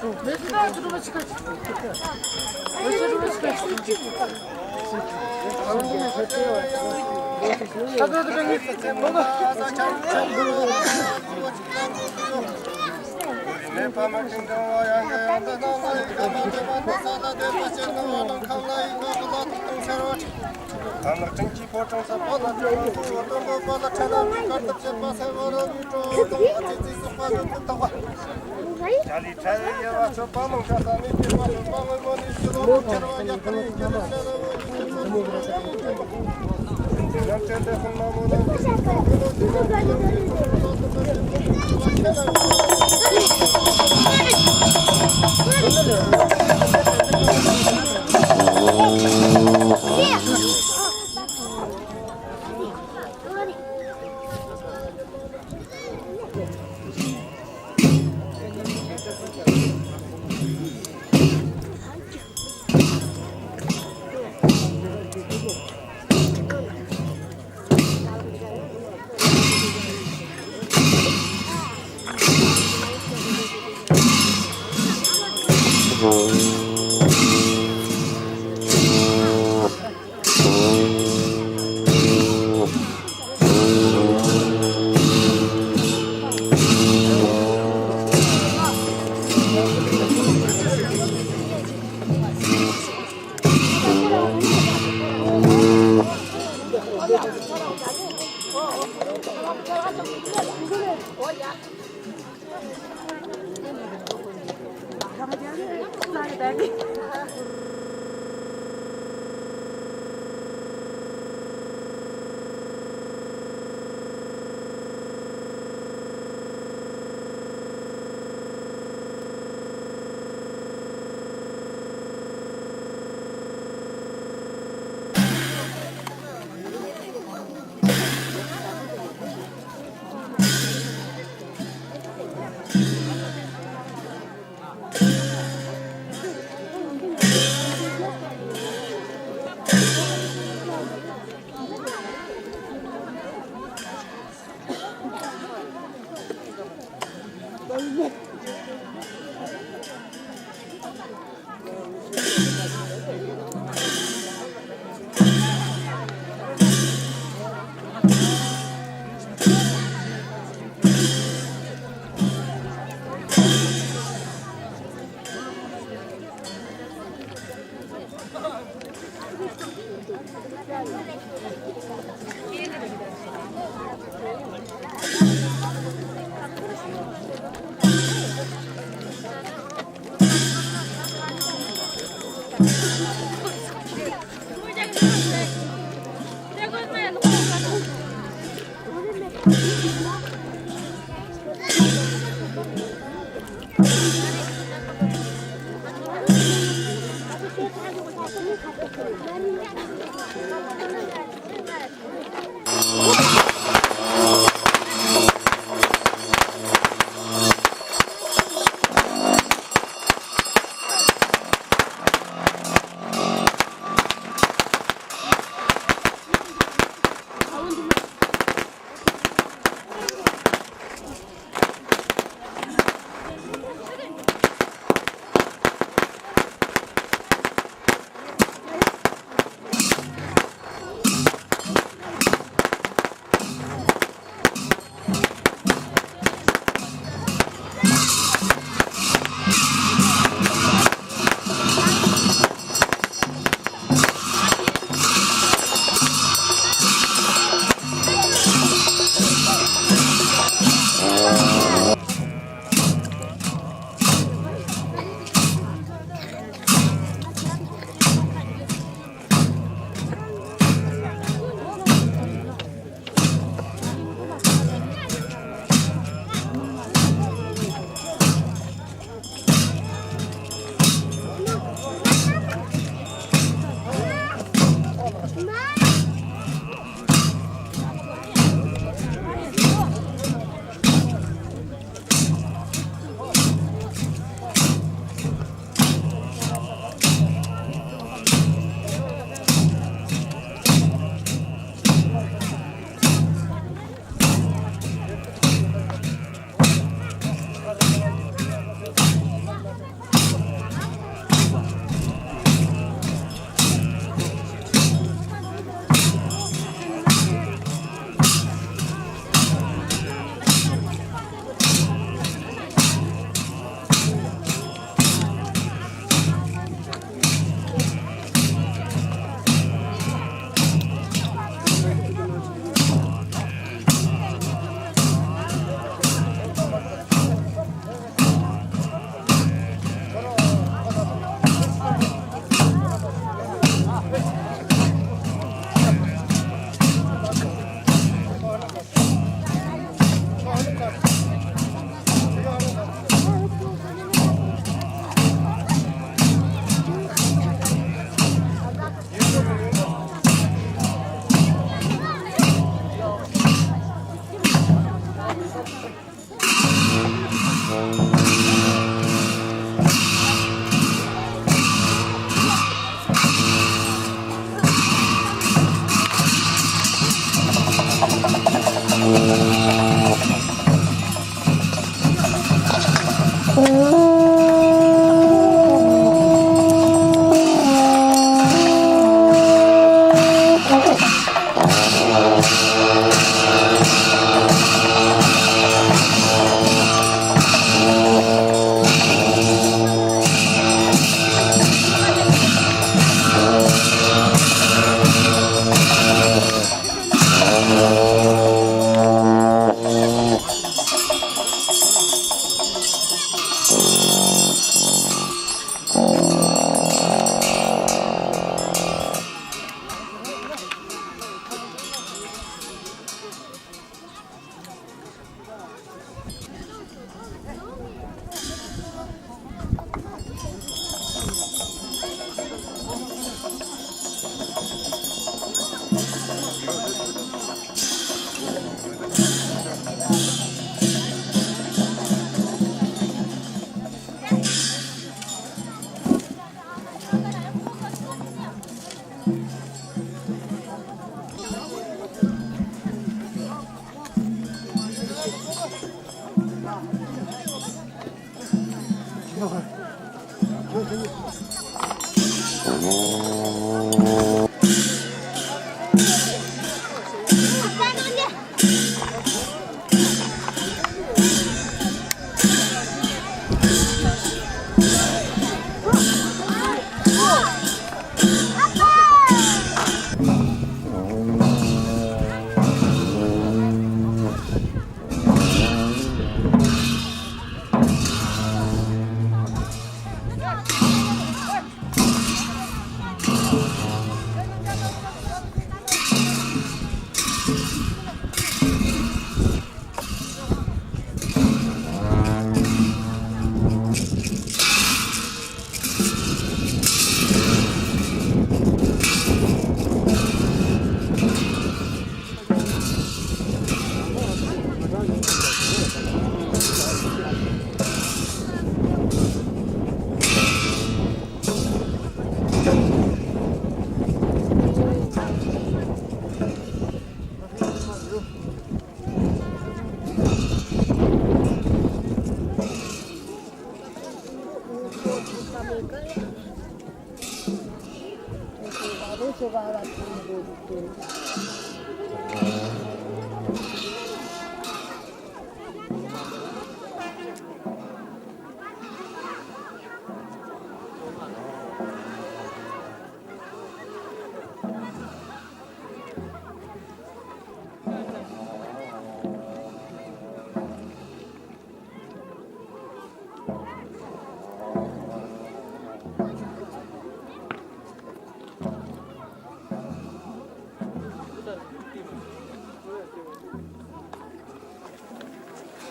Mesela duruma çıkar. Duruma çıkar. Hadi hadi ben gittim. Ne pamakinde o yanga yanda dalay kabade bandasada de başında olan kavlayı kapılattım servaç. Kanlıktın ki portan sapala ortam babala çalan kartıp cepase varan uçurdum atisi sıfadım tava. Cali çay yavaş çopalım kazanı bir başım bağır bani şurum çarva yakını gelişler. Namçede hınnamudan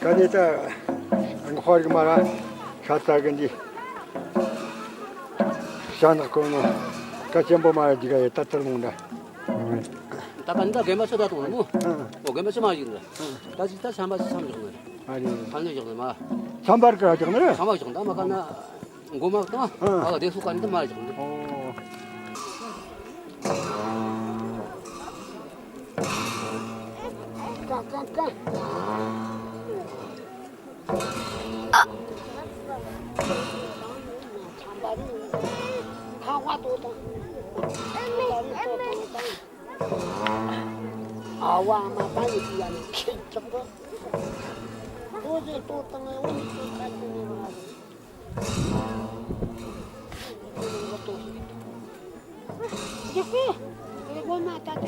Kanita ang horg mara katagendi sana kono kacembo mara diga tatarmunda takan다 개마쳐다 돈은 개마쳐 마지는다 다시 한바씩 삼 정도 아니 반년 정도 마 삼바르 가정네 삼박 정도 아마 가나 고맙다 아 내 속간인데 말 정도 아와 아마 빨리 비하는 정도 도저히 또 땅에 오니 또 갈등이 나고 이런 것도 이게 이거 맞다 좀